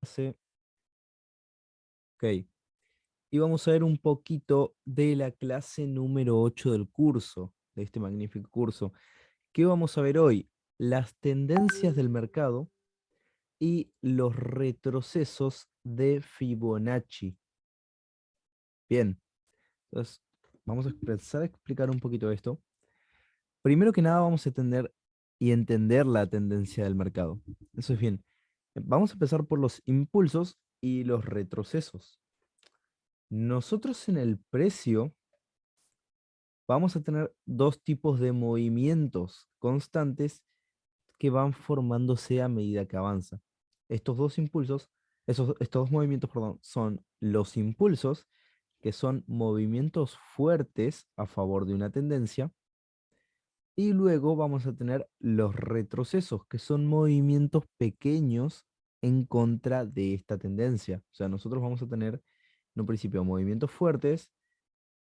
clase. Ok. Y vamos a ver un poquito de la clase número 8 del curso, de este magnífico curso. ¿Qué vamos a ver hoy? Las tendencias del mercado y los retrocesos de Fibonacci. Bien, entonces vamos a empezar a explicar un poquito esto. Primero que nada vamos a entender y entender la tendencia del mercado. Eso es bien. Vamos a empezar por los impulsos y los retrocesos. Nosotros en el precio vamos a tener dos tipos de movimientos constantes que van formándose a medida que avanza. Estos dos impulsos, estos dos movimientos, perdón, son los impulsos, que son movimientos fuertes a favor de una tendencia, y luego vamos a tener los retrocesos, que son movimientos pequeños en contra de esta tendencia. O sea, nosotros vamos a tener en un principio movimientos fuertes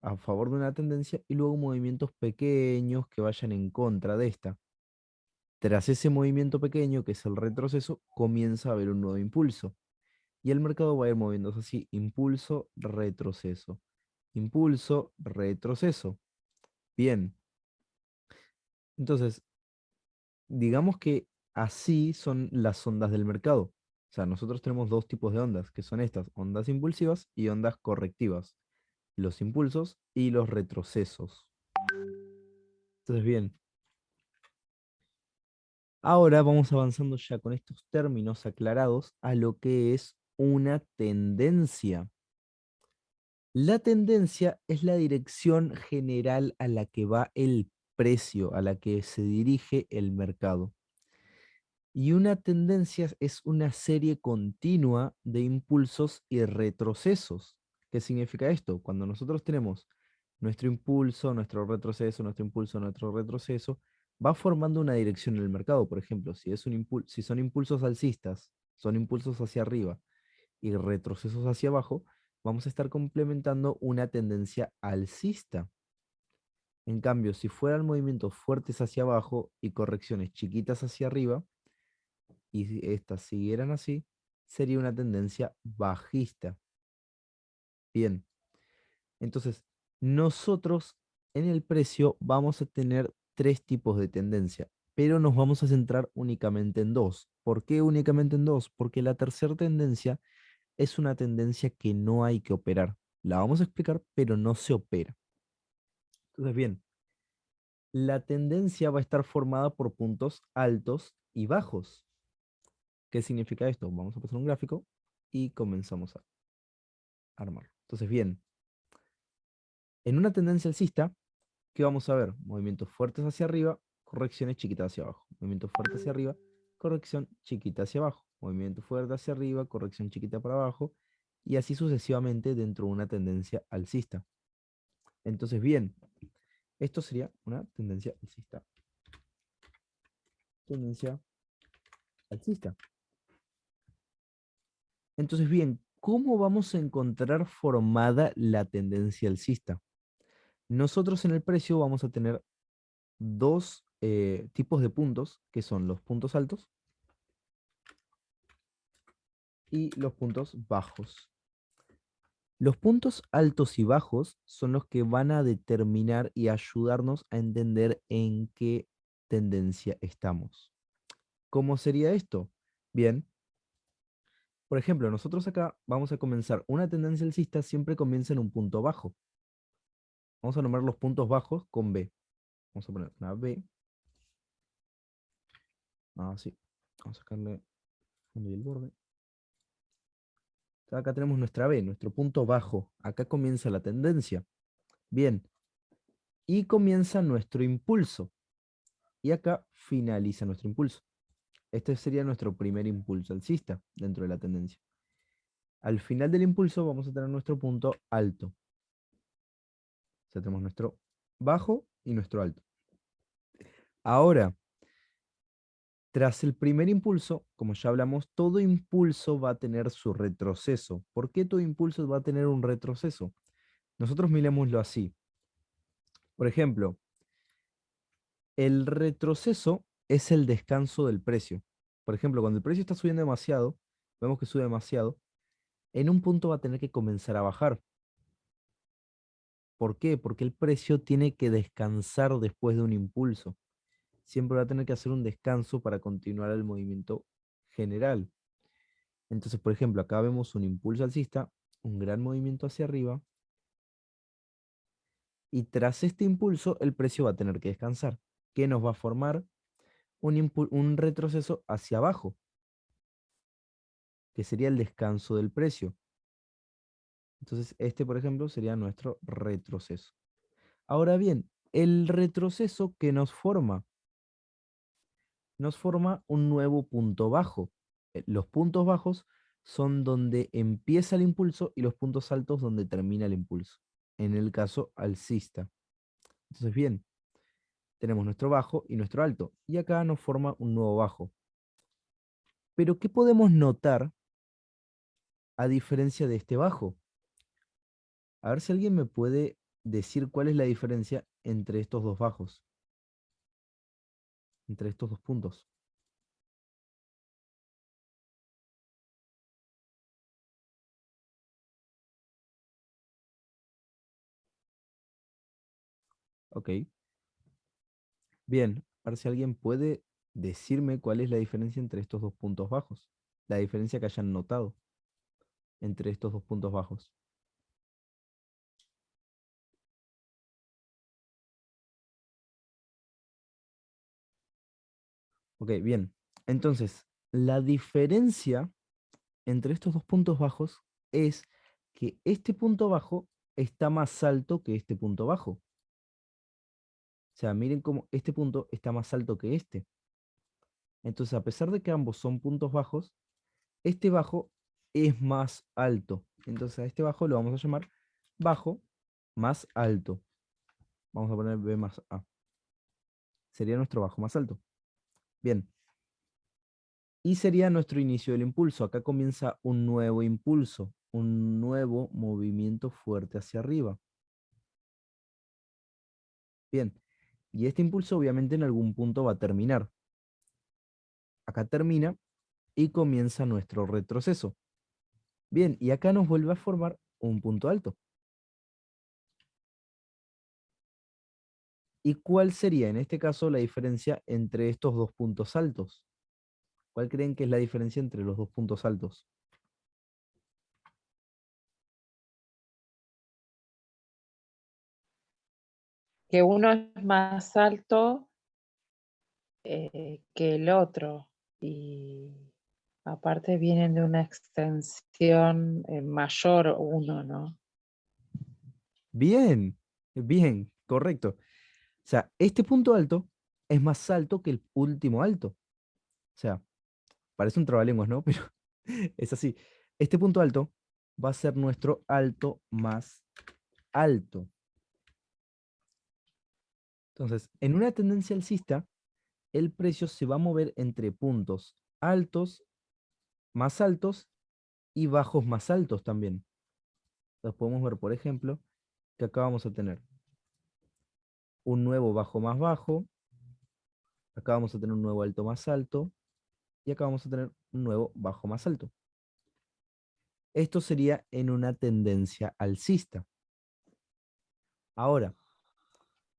a favor de una tendencia y luego movimientos pequeños que vayan en contra de esta. Tras ese movimiento pequeño, que es el retroceso, comienza a haber un nuevo impulso. Y el mercado va a ir moviéndose así: impulso, retroceso, impulso, retroceso. Bien, entonces, digamos que así son las ondas del mercado. O sea, nosotros tenemos dos tipos de ondas, que son estas: ondas impulsivas y ondas correctivas. Los impulsos y los retrocesos. Entonces, bien, ahora vamos avanzando ya con estos términos aclarados a lo que es una tendencia. La tendencia es la dirección general a la que va el precio, a la que se dirige el mercado. Y una tendencia es una serie continua de impulsos y retrocesos. ¿Qué significa esto? Cuando nosotros tenemos nuestro impulso, nuestro retroceso, nuestro impulso, nuestro retroceso, va formando una dirección en el mercado. Por ejemplo, si son impulsos alcistas, son impulsos hacia arriba y retrocesos hacia abajo, vamos a estar complementando una tendencia alcista. En cambio, si fueran movimientos fuertes hacia abajo y correcciones chiquitas hacia arriba, y si estas siguieran así, sería una tendencia bajista. Bien, entonces nosotros en el precio vamos a tener tres tipos de tendencia, pero nos vamos a centrar únicamente en dos. ¿Por qué únicamente en dos? Porque la tercera tendencia es una tendencia que no hay que operar. La vamos a explicar, pero no se opera. Entonces, bien, la tendencia va a estar formada por puntos altos y bajos. ¿Qué significa esto? Vamos a pasar un gráfico y comenzamos a armarlo. Entonces, bien, en una tendencia alcista, ¿qué vamos a ver? Movimientos fuertes hacia arriba, correcciones chiquitas hacia abajo. Movimiento fuerte hacia arriba, corrección chiquita hacia abajo. Movimiento fuerte hacia arriba, corrección chiquita para abajo. Y así sucesivamente dentro de una tendencia alcista. Entonces, bien, esto sería una tendencia alcista. Tendencia alcista. Entonces, bien, ¿cómo vamos a encontrar formada la tendencia alcista? Nosotros en el precio vamos a tener dos tipos de puntos, que son los puntos altos y los puntos bajos. Los puntos altos y bajos son los que van a determinar y ayudarnos a entender en qué tendencia estamos. ¿Cómo sería esto? Bien, por ejemplo, nosotros acá vamos a comenzar una tendencia alcista, siempre comienza en un punto bajo. Vamos a nombrar los puntos bajos con B. Vamos a poner una B. Así. Vamos a sacarle el fondo y el borde. Acá tenemos nuestra B, nuestro punto bajo. Acá comienza la tendencia. Bien. Y comienza nuestro impulso. Y acá finaliza nuestro impulso. Este sería nuestro primer impulso alcista dentro de la tendencia. Al final del impulso vamos a tener nuestro punto alto. O sea, tenemos nuestro bajo y nuestro alto. Ahora, tras el primer impulso, como ya hablamos, todo impulso va a tener su retroceso. ¿Por qué todo impulso va a tener un retroceso? Nosotros mirémoslo así. Por ejemplo, el retroceso es el descanso del precio. Por ejemplo, cuando el precio está subiendo demasiado, vemos que sube demasiado, en un punto va a tener que comenzar a bajar. ¿Por qué? Porque el precio tiene que descansar después de un impulso. Siempre va a tener que hacer un descanso para continuar el movimiento general. Entonces, por ejemplo, acá vemos un impulso alcista, un gran movimiento hacia arriba, y tras este impulso el precio va a tener que descansar, que nos va a formar un retroceso hacia abajo, que sería el descanso del precio. Entonces, este, por ejemplo, sería nuestro retroceso. Ahora bien, el retroceso que nos forma un nuevo punto bajo. Los puntos bajos son donde empieza el impulso y los puntos altos donde termina el impulso, en el caso alcista. Entonces, bien, tenemos nuestro bajo y nuestro alto, y acá nos forma un nuevo bajo. Pero, ¿qué podemos notar a diferencia de este bajo? A ver si alguien me puede decir cuál es la diferencia entre estos dos bajos, entre estos dos puntos. Ok, bien, a ver si alguien puede decirme cuál es la diferencia entre estos dos puntos bajos, la diferencia que hayan notado entre estos dos puntos bajos. Ok, bien, entonces, la diferencia entre estos dos puntos bajos es que este punto bajo está más alto que este punto bajo. O sea, miren cómo este punto está más alto que este. Entonces, a pesar de que ambos son puntos bajos, este bajo es más alto. Entonces, a este bajo lo vamos a llamar bajo más alto. Vamos a poner B más A. Sería nuestro bajo más alto. Bien. Y sería nuestro inicio del impulso. Acá comienza un nuevo impulso, un nuevo movimiento fuerte hacia arriba. Bien. Y este impulso obviamente en algún punto va a terminar. Acá termina y comienza nuestro retroceso. Bien, y acá nos vuelve a formar un punto alto. ¿Y cuál sería en este caso la diferencia entre estos dos puntos altos? ¿Cuál creen que es la diferencia entre los dos puntos altos? Que uno es más alto que el otro y aparte vienen de una extensión mayor uno, ¿no? Bien, bien, correcto. O sea, este punto alto es más alto que el último alto. O sea, parece un trabalenguas, ¿no? Pero es así. Este punto alto va a ser nuestro alto más alto. Entonces, en una tendencia alcista, el precio se va a mover entre puntos altos y bajos más altos también. Entonces podemos ver, por ejemplo, que acá vamos a tener un nuevo bajo más bajo, acá vamos a tener un nuevo alto más alto, y acá vamos a tener un nuevo bajo más alto. Esto sería en una tendencia alcista. Ahora,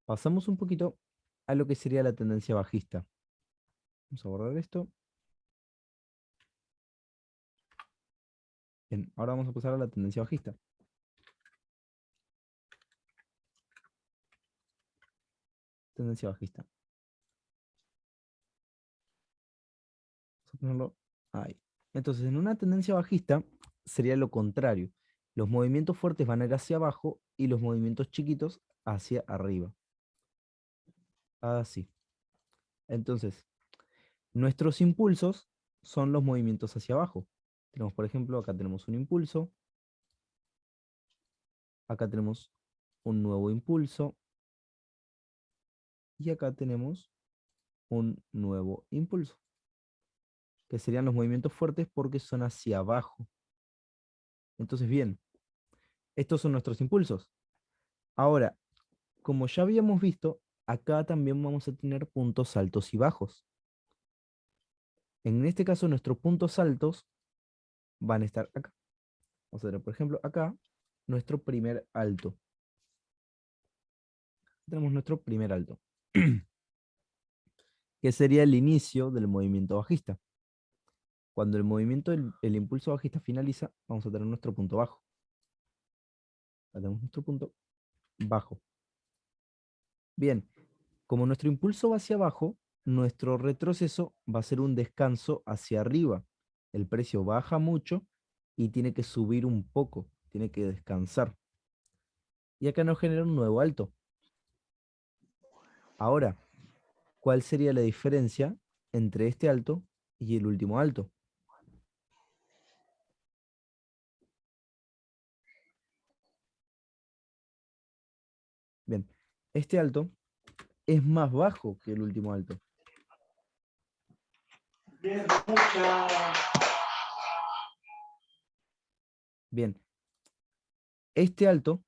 pasamos un poquito a lo que sería la tendencia bajista. Vamos a borrar esto. Bien, ahora vamos a pasar a la tendencia bajista. Tendencia bajista. Vamos a ponerlo ahí. Entonces, en una tendencia bajista sería lo contrario. Los movimientos fuertes van a ir hacia abajo y los movimientos chiquitos hacia arriba. Así. Entonces, nuestros impulsos son los movimientos hacia abajo. Tenemos, por ejemplo, acá tenemos un impulso, acá tenemos un nuevo impulso y acá tenemos un nuevo impulso, que serían los movimientos fuertes porque son hacia abajo. Entonces, bien, estos son nuestros impulsos. Ahora, como ya habíamos visto, acá también vamos a tener puntos altos y bajos. En este caso, nuestros puntos altos van a estar acá. Vamos a tener, por ejemplo, acá nuestro primer alto. Tenemos nuestro primer alto, que sería el inicio del movimiento bajista. Cuando el movimiento, el impulso bajista finaliza, vamos a tener nuestro punto bajo. Tenemos nuestro punto bajo. Bien, como nuestro impulso va hacia abajo, nuestro retroceso va a ser un descanso hacia arriba. El precio baja mucho y tiene que subir un poco, tiene que descansar. Y acá nos genera un nuevo alto. Ahora, ¿cuál sería la diferencia entre este alto y el último alto? Bien, este alto es más bajo que el último alto. Bien, este alto,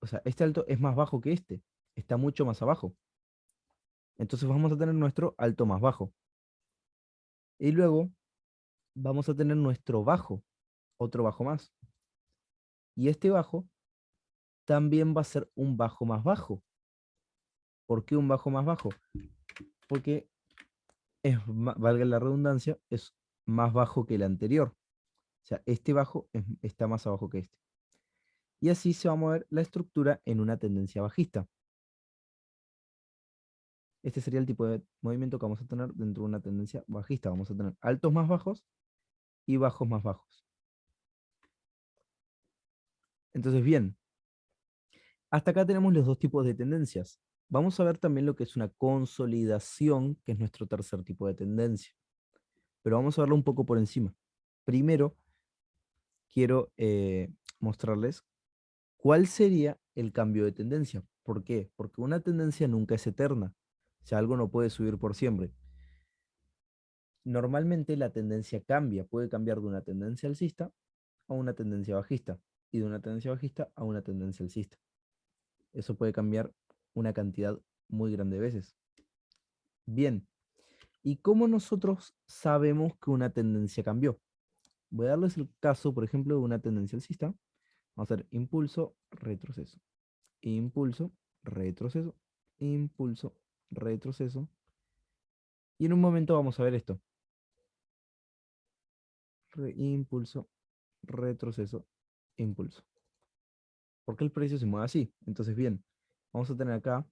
o sea, este alto es más bajo que este, está mucho más abajo. Entonces vamos a tener nuestro alto más bajo. Y luego vamos a tener nuestro bajo, otro bajo más. Y este bajo también va a ser un bajo más bajo. ¿Por qué un bajo más bajo? Porque valga la redundancia, es más bajo que el anterior. O sea, este bajo está más abajo que este. Y así se va a mover la estructura en una tendencia bajista. Este sería el tipo de movimiento que vamos a tener dentro de una tendencia bajista. Vamos a tener altos más bajos y bajos más bajos. Entonces, bien, hasta acá tenemos los dos tipos de tendencias. Vamos a ver también lo que es una consolidación, que es nuestro tercer tipo de tendencia. Pero vamos a verlo un poco por encima. Primero, quiero mostrarles cuál sería el cambio de tendencia. ¿Por qué? Porque una tendencia nunca es eterna. O sea, algo no puede subir por siempre. Normalmente la tendencia cambia, puede cambiar de una tendencia alcista a una tendencia bajista y de una tendencia bajista a una tendencia alcista. Eso puede cambiar una cantidad muy grande de veces. Bien, ¿y cómo nosotros sabemos que una tendencia cambió? Voy a darles el caso, por ejemplo, de una tendencia alcista. Vamos a hacer impulso, retroceso, impulso, retroceso, impulso, retroceso. Y en un momento vamos a ver esto. Impulso, retroceso, impulso. ¿Por qué el precio se mueve así? Entonces, bien, vamos a tener acá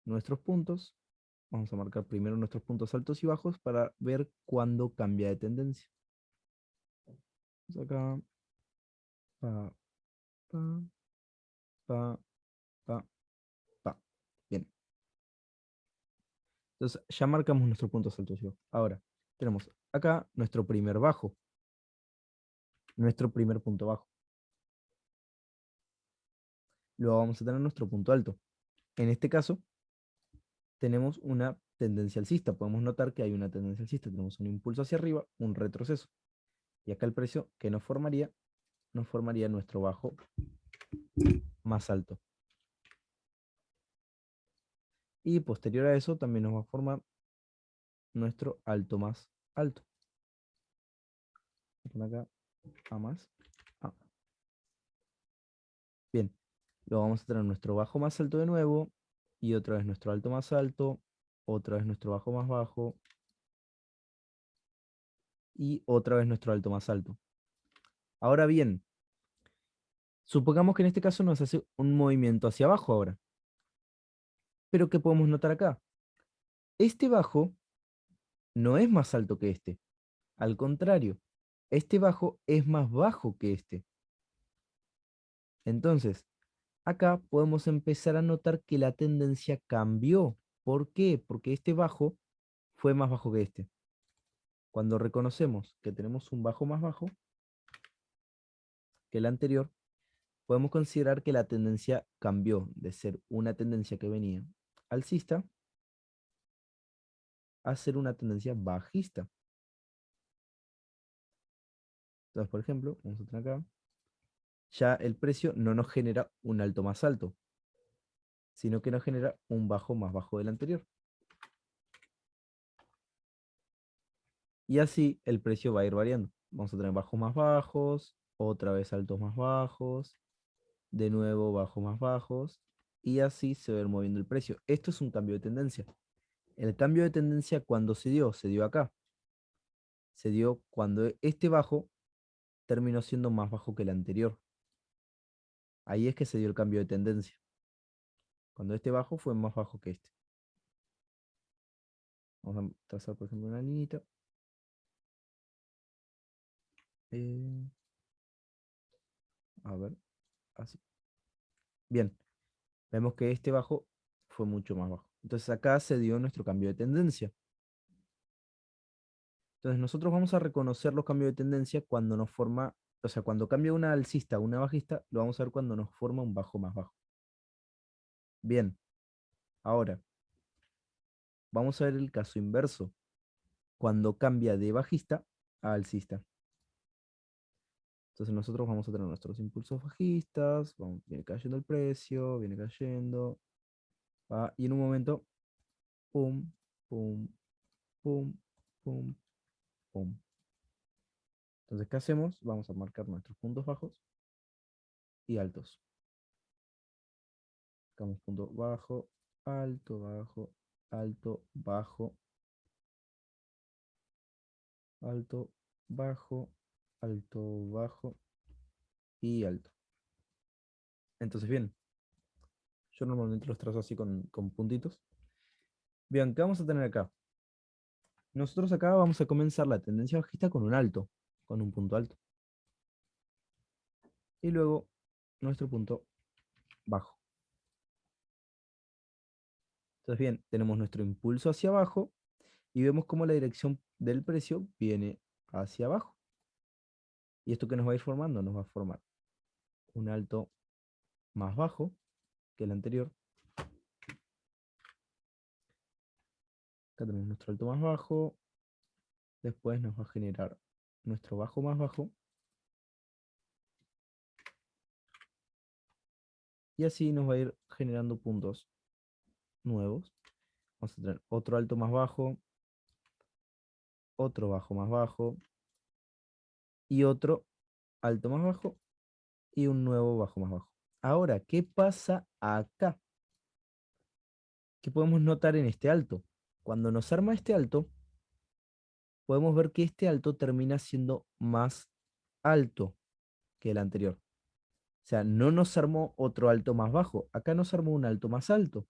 nuestros puntos. Vamos a marcar primero nuestros puntos altos y bajos para ver cuándo cambia de tendencia. Vamos acá, pa, pa, pa, pa, pa. Bien. Entonces, ya marcamos nuestros puntos altos y bajos. Ahora, tenemos acá nuestro primer bajo, nuestro primer punto bajo. Luego vamos a tener nuestro punto alto. En este caso, tenemos una tendencia alcista. Podemos notar que hay una tendencia alcista. Tenemos un impulso hacia arriba, un retroceso. Y acá el precio que nos formaría nuestro bajo más alto. Y posterior a eso también nos va a formar nuestro alto más alto. Acá, A más, A. Bien, luego vamos a tener nuestro bajo más alto de nuevo, y otra vez nuestro alto más alto, otra vez nuestro bajo más bajo, y otra vez nuestro alto más alto. Ahora bien, supongamos que en este caso nos hace un movimiento hacia abajo ahora. Pero ¿qué podemos notar acá? Este bajo no es más alto que este. Al contrario, este bajo es más bajo que este. Entonces, acá podemos empezar a notar que la tendencia cambió. ¿Por qué? Porque este bajo fue más bajo que este. Cuando reconocemos que tenemos un bajo más bajo que el anterior, podemos considerar que la tendencia cambió de ser una tendencia que venía alcista a ser una tendencia bajista. Entonces, por ejemplo, vamos a tener acá, ya el precio no nos genera un alto más alto, sino que nos genera un bajo más bajo del anterior. Y así el precio va a ir variando. Vamos a tener bajos más bajos, otra vez altos más bajos, de nuevo bajos más bajos, y así se va a ir moviendo el precio. Esto es un cambio de tendencia. El cambio de tendencia, cuando se dio acá. Se dio cuando este bajo terminó siendo más bajo que el anterior. Ahí es que se dio el cambio de tendencia. Cuando este bajo fue más bajo que este. Vamos a trazar, por ejemplo, una liñita. Eh, a ver, así. Bien, vemos que este bajo fue mucho más bajo. Entonces acá se dio nuestro cambio de tendencia. Entonces nosotros vamos a reconocer los cambios de tendencia cuando nos forma, o sea, cuando cambia una alcista a una bajista, lo vamos a ver cuando nos forma un bajo más bajo. Bien, ahora vamos a ver el caso inverso, cuando cambia de bajista a alcista. Entonces nosotros vamos a tener nuestros impulsos bajistas, viene cayendo el precio, viene cayendo, y en un momento, pum, pum, pum, pum, pum. Entonces, ¿qué hacemos? Vamos a marcar nuestros puntos bajos y altos. Marcamos punto bajo, alto, alto, bajo, alto, bajo, alto, bajo y alto. Entonces, bien, yo normalmente los trazo así con puntitos. Bien, ¿qué vamos a tener acá? Nosotros acá vamos a comenzar la tendencia bajista con un alto, con un punto alto. Y luego nuestro punto bajo. Entonces, bien, tenemos nuestro impulso hacia abajo y vemos cómo la dirección del precio viene hacia abajo. ¿Y esto que nos va a ir formando? Nos va a formar un alto más bajo que el anterior. Acá tenemos nuestro alto más bajo. Después nos va a generar nuestro bajo más bajo. Y así nos va a ir generando puntos nuevos. Vamos a tener otro alto más bajo, otro bajo más bajo y otro alto más bajo y un nuevo bajo más bajo. Ahora, ¿qué pasa acá? ¿Qué podemos notar en este alto? Cuando nos arma este alto, podemos ver que este alto termina siendo más alto que el anterior. O sea, no nos armó otro alto más bajo, acá nos armó un alto más alto.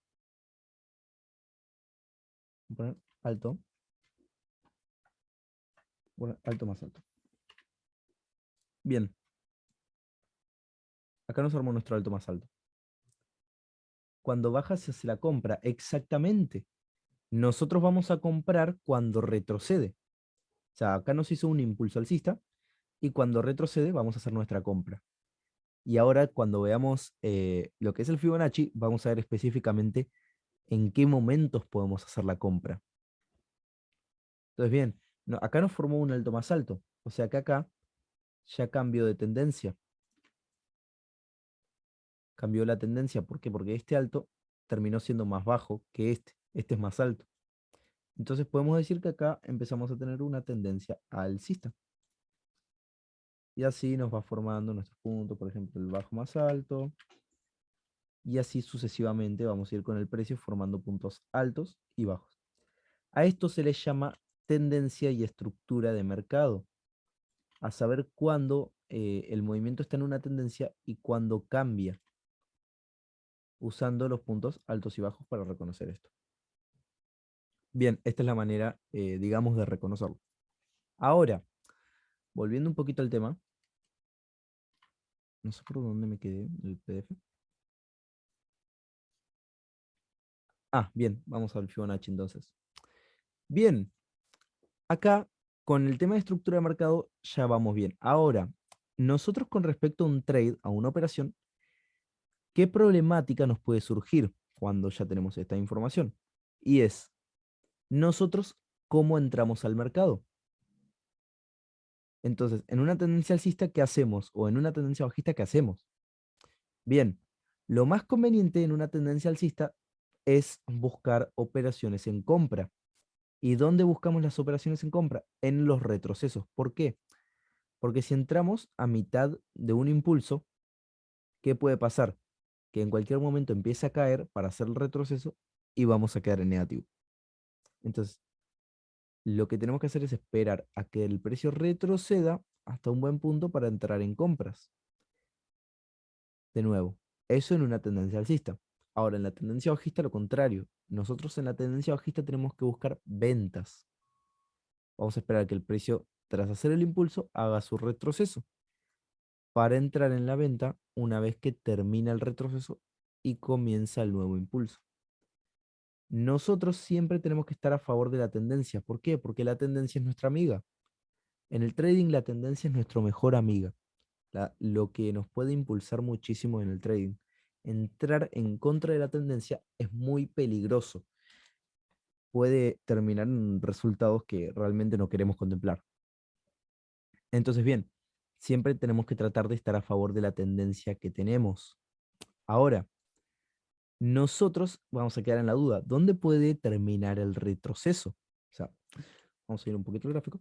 Voy a poner alto, bueno, alto más alto. Bien, acá nos armó nuestro alto más alto. Cuando baja se hace la compra, exactamente. Nosotros vamos a comprar cuando retrocede. O sea, acá nos hizo un impulso alcista y cuando retrocede vamos a hacer nuestra compra. Y ahora cuando veamos lo que es el Fibonacci, vamos a ver específicamente en qué momentos podemos hacer la compra. Entonces, bien, acá nos formó un alto más alto. O sea que acá ya cambió de tendencia. Cambió la tendencia, ¿por qué? Porque este alto terminó siendo más bajo que este. Este es más alto. Entonces podemos decir que acá empezamos a tener una tendencia alcista. Y así nos va formando nuestro punto, por ejemplo, el bajo más alto. Y así sucesivamente vamos a ir con el precio formando puntos altos y bajos. A esto se le llama tendencia y estructura de mercado. A saber cuándo el movimiento está en una tendencia y cuándo cambia, usando los puntos altos y bajos para reconocer esto. Bien, esta es la manera, digamos, de reconocerlo. Ahora, volviendo un poquito al tema, no sé por dónde me quedé el PDF. Ah, bien, vamos al Fibonacci entonces. Bien, acá con el tema de estructura de mercado ya vamos bien. Ahora, nosotros con respecto a un trade, a una operación, ¿qué problemática nos puede surgir cuando ya tenemos esta información? Y es, nosotros, ¿cómo entramos al mercado? Entonces, en una tendencia alcista, ¿qué hacemos? O en una tendencia bajista, ¿qué hacemos? Bien, lo más conveniente en una tendencia alcista es buscar operaciones en compra. ¿Y dónde buscamos las operaciones en compra? En los retrocesos. ¿Por qué? Porque si entramos a mitad de un impulso, ¿qué puede pasar? Que en cualquier momento empiece a caer para hacer el retroceso y vamos a quedar en negativo. Entonces, lo que tenemos que hacer es esperar a que el precio retroceda hasta un buen punto para entrar en compras. De nuevo, eso en una tendencia alcista. Ahora, en la tendencia bajista, lo contrario. Nosotros en la tendencia bajista tenemos que buscar ventas. Vamos a esperar a que el precio, tras hacer el impulso, haga su retroceso para entrar en la venta una vez que termina el retroceso y comienza el nuevo impulso. Nosotros siempre tenemos que estar a favor de la tendencia. ¿Por qué? Porque la tendencia es nuestra amiga. En el trading la tendencia es nuestra mejor amiga, lo que nos puede impulsar muchísimo en el trading. Entrar en contra de la tendencia es muy peligroso. Puede terminar en resultados que realmente no queremos contemplar. Entonces, bien, siempre tenemos que tratar de estar a favor de la tendencia que tenemos. Ahora, nosotros vamos a quedar en la duda, ¿dónde puede terminar el retroceso? O sea, vamos a ir un poquito al gráfico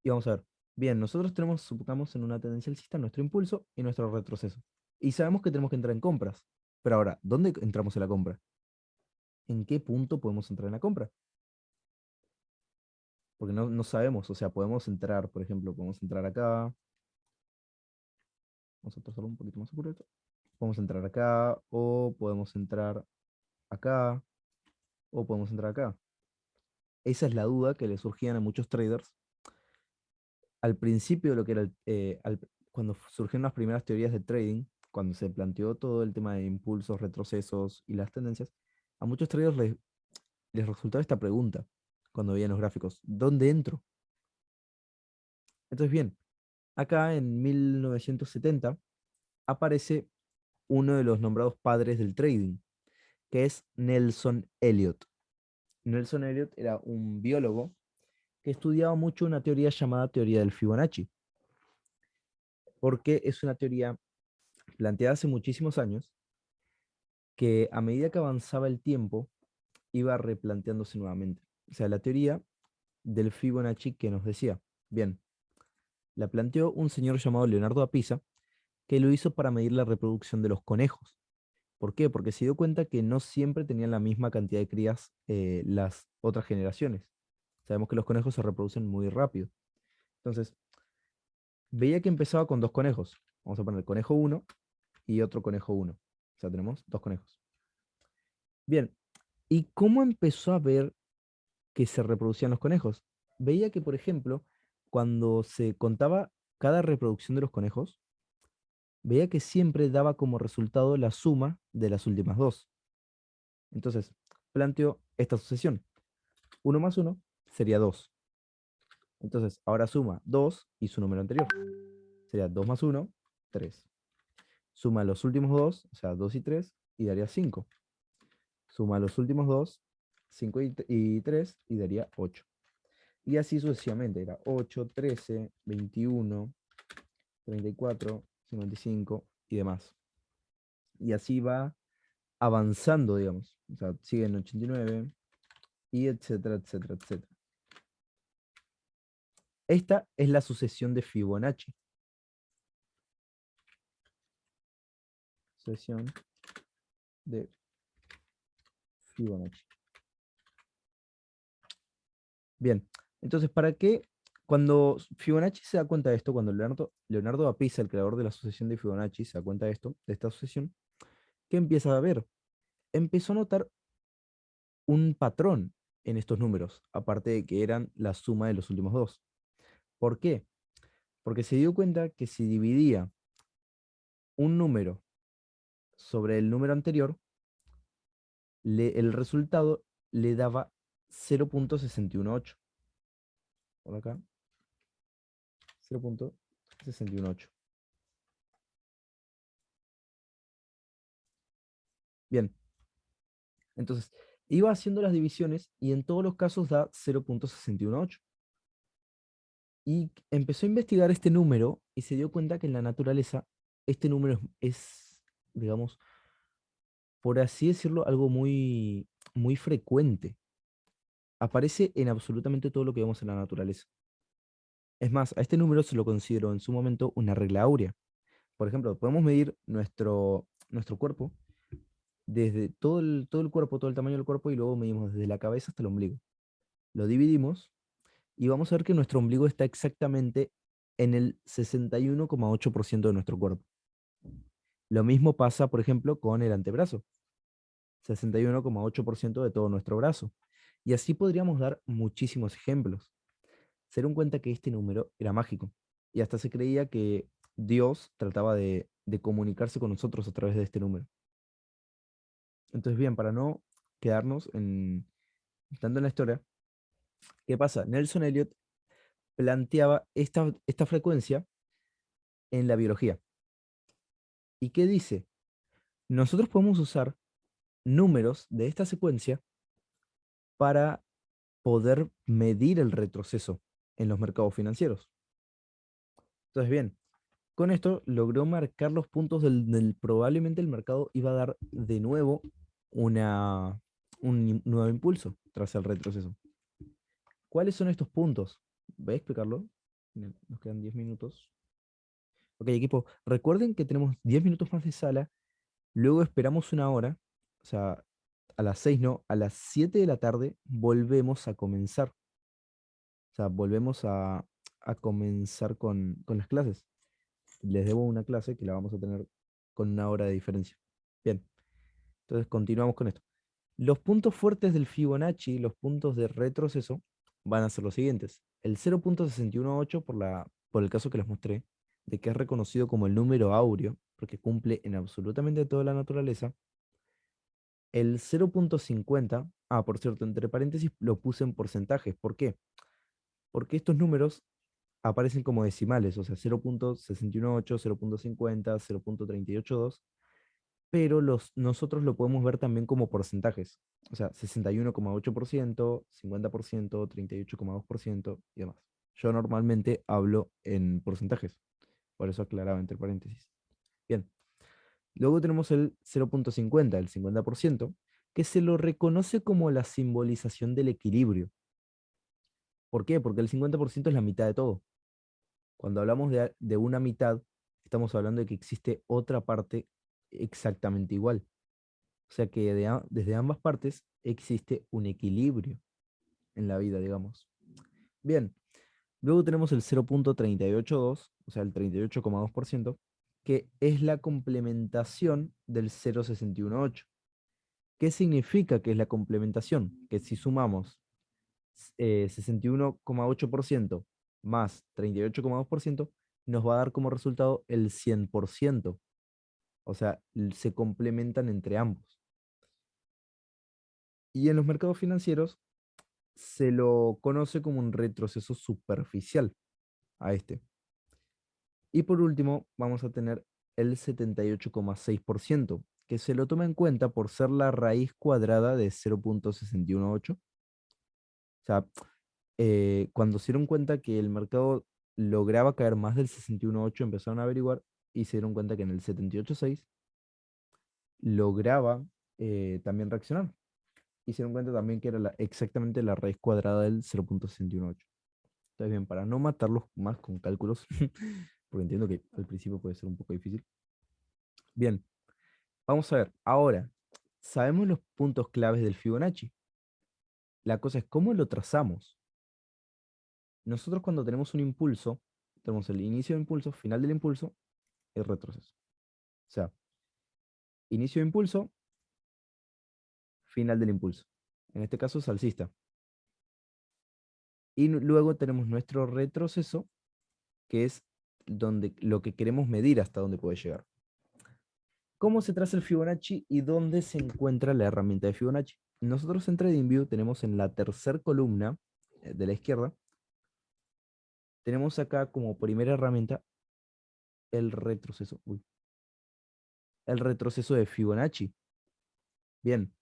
y vamos a ver. Bien, nosotros tenemos, supongamos, en una tendencia alcista nuestro impulso y nuestro retroceso. Y sabemos que tenemos que entrar en compras. Pero ahora, ¿dónde entramos en la compra? ¿En qué punto podemos entrar en la compra? Porque no sabemos, o sea, podemos entrar, por ejemplo, podemos entrar acá. Vamos a trazarlo un poquito más oscuro esto. Podemos entrar acá, o podemos entrar acá, o podemos entrar acá. Esa es la duda que le surgían a muchos traders al principio de lo que era cuando surgieron las primeras teorías de trading, cuando se planteó todo el tema de impulsos, retrocesos y las tendencias, a muchos traders les resultaba esta pregunta cuando veían los gráficos: ¿dónde entro? Entonces, bien, acá en 1970 aparece uno de los nombrados padres del trading, que es Nelson Elliot. Nelson Elliot era un biólogo que estudiaba mucho una teoría llamada teoría del Fibonacci, porque es una teoría planteada hace muchísimos años que a medida que avanzaba el tiempo iba replanteándose nuevamente. O sea, la teoría del Fibonacci que nos decía, bien, la planteó un señor llamado Leonardo da Pisa, que lo hizo para medir la reproducción de los conejos. ¿Por qué? Porque se dio cuenta que no siempre tenían la misma cantidad de crías las otras generaciones. Sabemos que los conejos se reproducen muy rápido. Entonces, veía que empezaba con dos conejos. Vamos a poner conejo uno y otro conejo uno. O sea, tenemos dos conejos. Bien, ¿y cómo empezó a ver que se reproducían los conejos? Veía que, por ejemplo, cuando se contaba cada reproducción de los conejos, veía que siempre daba como resultado la suma de las últimas dos. Entonces, planteó esta sucesión. Uno más uno sería 2. Entonces, ahora suma 2 y su número anterior. Sería 2 más uno, 3. Suma los últimos dos, o sea, 2 y 3, y daría 5. Suma los últimos dos, 5 y 3, y daría 8. Y así sucesivamente. Era 8, 13, 21, 34, 55 y demás. Y así va avanzando, digamos. O sea, sigue en 89 y etcétera, etcétera, etcétera. Esta es la sucesión de Fibonacci. Sucesión de Fibonacci. Bien, entonces, ¿para qué? Cuando Fibonacci se da cuenta de esto, cuando Leonardo da Pisa, el creador de la sucesión de Fibonacci, se da cuenta de esto, de esta sucesión, ¿qué empieza a ver? Empezó a notar un patrón en estos números, aparte de que eran la suma de los últimos dos. ¿Por qué? Porque se dio cuenta que si dividía un número sobre el número anterior, el resultado le daba 0.618. Por acá, 0.618. Bien, entonces iba haciendo las divisiones y en todos los casos da 0.618. Y empezó a investigar este número y se dio cuenta que en la naturaleza este número digamos, por así decirlo, algo muy, muy frecuente. aparece en absolutamente todo lo que vemos en la naturaleza. Es más, a este número se lo consideró en su momento una regla áurea. Por ejemplo, podemos medir nuestro cuerpo desde todo el cuerpo, todo el tamaño del cuerpo, y luego medimos desde la cabeza hasta el ombligo. Lo dividimos y vamos a ver que nuestro ombligo está exactamente en el 61,8% de nuestro cuerpo. Lo mismo pasa, por ejemplo, con el antebrazo, 61,8% de todo nuestro brazo. Y así podríamos dar muchísimos ejemplos. Se dieron cuenta que este número era mágico. Y hasta se creía que Dios trataba de comunicarse con nosotros a través de este número. Entonces, bien, para no quedarnos tanto en la historia, ¿qué pasa? Nelson Elliot planteaba esta frecuencia en la biología. ¿Y qué dice? Nosotros podemos usar números de esta secuencia para poder medir el retroceso en los mercados financieros. Entonces, bien, con esto logró marcar los puntos del probablemente el mercado iba a dar de nuevo un nuevo impulso tras el retroceso. ¿Cuáles son estos puntos? Voy a explicarlo. Nos quedan 10 minutos. Ok, equipo, recuerden que tenemos 10 minutos más de sala, luego esperamos una hora, o sea, a las 6 no, a las 7 de la tarde volvemos a comenzar. O sea, volvemos a comenzar con las clases. Les debo una clase que la vamos a tener con una hora de diferencia. Bien, entonces continuamos con esto. Los puntos fuertes del Fibonacci, los puntos de retroceso, van a ser los siguientes. El 0,618 por el caso que les mostré, de que es reconocido como el número áureo, porque cumple en absolutamente toda la naturaleza. El 0,50, por cierto, entre paréntesis lo puse en porcentajes. ¿Por qué? Porque estos números aparecen como decimales, o sea, 0,618, 0,50, 0,382, pero nosotros lo podemos ver también como porcentajes, o sea, 61,8%, 50%, 38,2% y demás. Yo normalmente hablo en porcentajes, por eso aclaraba entre paréntesis. Bien, luego tenemos el 0,50, el 50%, que se lo reconoce como la simbolización del equilibrio. ¿Por qué? Porque el 50% es la mitad de todo. Cuando hablamos de una mitad, estamos hablando de que existe otra parte exactamente igual. O sea que desde ambas partes existe un equilibrio en la vida, digamos. Bien, luego tenemos el 0,382, o sea, el 38,2%, que es la complementación del 0,618. ¿Qué significa que es la complementación? Que si sumamos 61,8% más 38,2%, nos va a dar como resultado el 100%. O sea, se complementan entre ambos. Y en los mercados financieros se lo conoce como un retroceso superficial a este. Y por último, vamos a tener el 78,6%, que se lo toma en cuenta por ser la raíz cuadrada de 0,618. O sea, cuando se dieron cuenta que el mercado lograba caer más del 61,8, empezaron a averiguar y se dieron cuenta que en el 78,6 lograba también reaccionar. Y se dieron cuenta también que era exactamente la raíz cuadrada del 0,618. Entonces, bien, para no matarlos más con cálculos, porque entiendo que al principio puede ser un poco difícil. Bien, vamos a ver. Ahora, sabemos los puntos claves del Fibonacci. La cosa es cómo lo trazamos. Nosotros cuando tenemos un impulso, tenemos el inicio del impulso, final del impulso y retroceso. O sea, inicio de impulso, final del impulso. En este caso es alcista. Y luego tenemos nuestro retroceso, que es lo que queremos medir hasta dónde puede llegar. ¿Cómo se traza el Fibonacci y dónde se encuentra la herramienta de Fibonacci? Nosotros en TradingView tenemos en la tercera columna de la izquierda, tenemos acá como primera herramienta el retroceso. El retroceso de Fibonacci. Bien,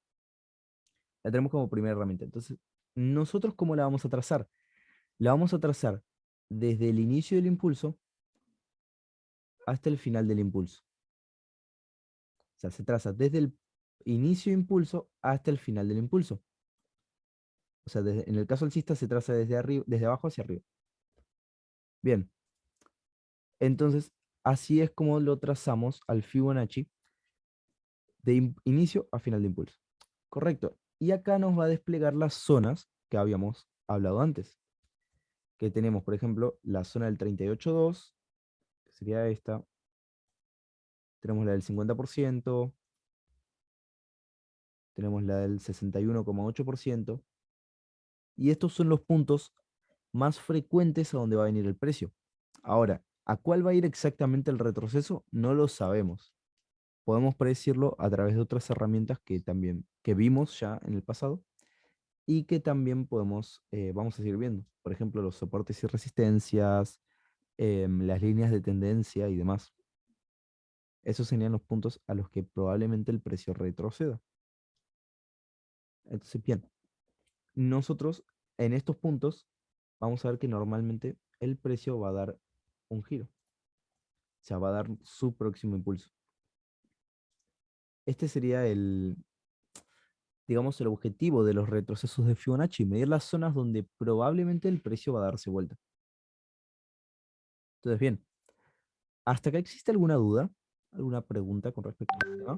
la tenemos como primera herramienta. Entonces, ¿nosotros cómo la vamos a trazar? La vamos a trazar desde el inicio del impulso hasta el final del impulso. O sea, se traza desde el inicio de impulso hasta el final del impulso. O sea, en el caso alcista se traza desde arriba, desde abajo hacia arriba. Bien, entonces así es como lo trazamos al Fibonacci de inicio a final de impulso. Correcto. Y acá nos va a desplegar las zonas que habíamos hablado antes. Que tenemos, por ejemplo, la zona del 38,2, que sería esta. Tenemos la del 50%, tenemos la del 61,8%. Y estos son los puntos más frecuentes a donde va a venir el precio. Ahora, ¿a cuál va a ir exactamente el retroceso? No lo sabemos. Podemos predecirlo a través de otras herramientas que también que vimos ya en el pasado y que también vamos a seguir viendo. Por ejemplo, los soportes y resistencias, las líneas de tendencia y demás. Esos serían los puntos a los que probablemente el precio retroceda. Entonces, bien, nosotros en estos puntos vamos a ver que normalmente el precio va a dar un giro. O sea, va a dar su próximo impulso. Este sería digamos, el objetivo de los retrocesos de Fibonacci, medir las zonas donde probablemente el precio va a darse vuelta. Entonces, bien, ¿hasta acá existe alguna duda? ¿Alguna pregunta con respecto al tema?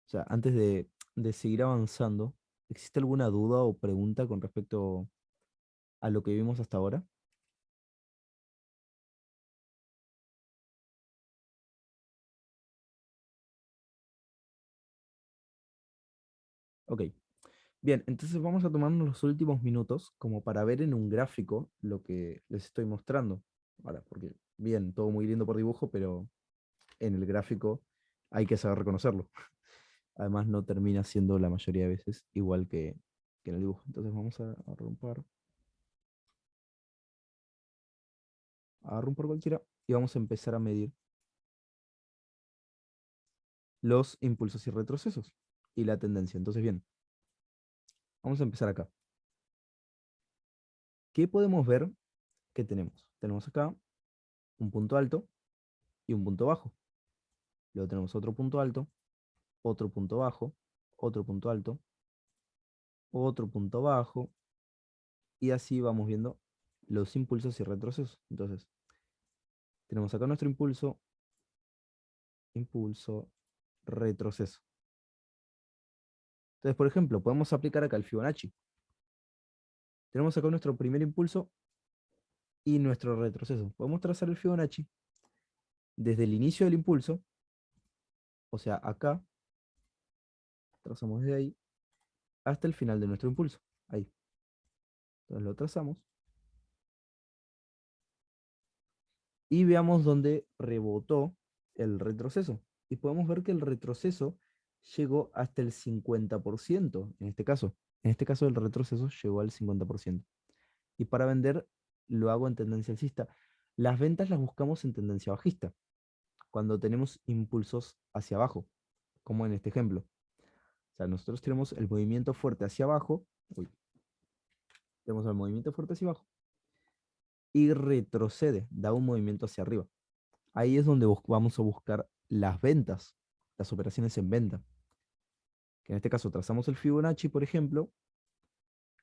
O sea, antes de seguir avanzando, ¿existe alguna duda o pregunta con respecto a lo que vimos hasta ahora? Ok, bien, entonces vamos a tomarnos los últimos minutos como para ver en un gráfico lo que les estoy mostrando. Ahora, porque bien, todo muy lindo por dibujo, pero en el gráfico hay que saber reconocerlo. Además, no termina siendo la mayoría de veces igual que en el dibujo. Entonces vamos a romper cualquiera y vamos a empezar a medir los impulsos y retrocesos y la tendencia. Entonces, bien, vamos a empezar acá. ¿Qué podemos ver que tenemos? Tenemos acá un punto alto y un punto bajo. Luego tenemos otro punto alto, otro punto bajo, otro punto alto, otro punto bajo, y así vamos viendo los impulsos y retrocesos. Entonces, tenemos acá nuestro impulso, impulso, retroceso. Entonces, por ejemplo, podemos aplicar acá el Fibonacci. Tenemos acá nuestro primer impulso y nuestro retroceso. Podemos trazar el Fibonacci desde el inicio del impulso, o sea, acá, trazamos desde ahí, hasta el final de nuestro impulso. Ahí. Entonces lo trazamos. Y veamos dónde rebotó el retroceso. Y podemos ver que el retroceso llegó hasta el 50% en este caso. En este caso el retroceso llegó al 50%. Y para vender lo hago en tendencia alcista. Las ventas las buscamos en tendencia bajista, cuando tenemos impulsos hacia abajo, como en este ejemplo. O sea, nosotros tenemos el movimiento fuerte hacia abajo, uy, tenemos el movimiento fuerte hacia abajo, y retrocede, da un movimiento hacia arriba. Ahí es donde vamos a buscar las ventas, las operaciones en venta. Que en este caso trazamos el Fibonacci, por ejemplo,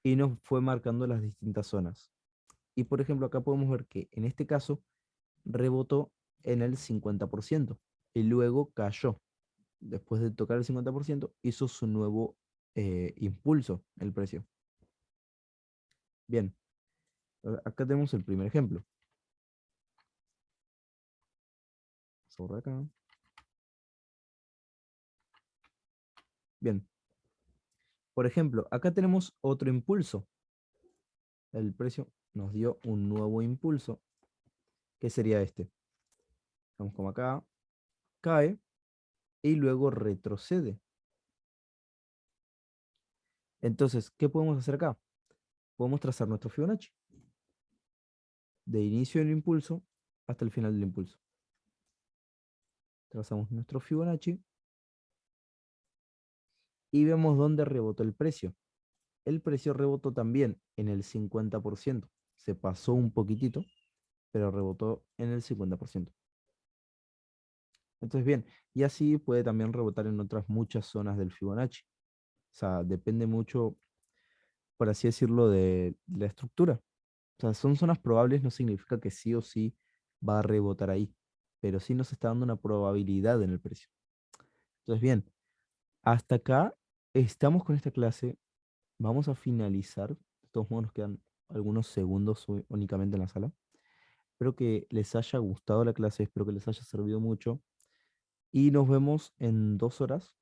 y nos fue marcando las distintas zonas. Y por ejemplo, acá podemos ver que en este caso rebotó en el 50% y luego cayó. Después de tocar el 50%, hizo su nuevo impulso el precio. Bien, acá tenemos el primer ejemplo. Vamos a borrar acá. Bien, por ejemplo, acá tenemos otro impulso. El precio nos dio un nuevo impulso, que sería este. Vamos como acá, cae y luego retrocede. Entonces, ¿qué podemos hacer acá? Podemos trazar nuestro Fibonacci de inicio del impulso hasta el final del impulso. Trazamos nuestro Fibonacci y vemos dónde rebotó el precio. El precio rebotó también en el 50%. Se pasó un poquitito, pero rebotó en el 50%. Entonces, bien, y así puede también rebotar en otras muchas zonas del Fibonacci. O sea, depende mucho, por así decirlo, de la estructura. O sea, son zonas probables, no significa que sí o sí va a rebotar ahí, pero sí nos está dando una probabilidad en el precio. Entonces, bien, hasta acá estamos con esta clase. Vamos a finalizar. De todos modos, nos quedan algunos segundos únicamente en la sala. Espero que les haya gustado la clase, espero que les haya servido mucho. Y nos vemos en 2 horas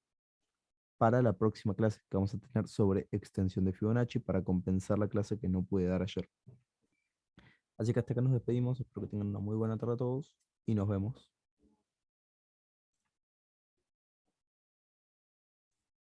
para la próxima clase que vamos a tener sobre extensión de Fibonacci para compensar la clase que no pude dar ayer. Así que hasta acá nos despedimos. Espero que tengan una muy buena tarde a todos y nos vemos.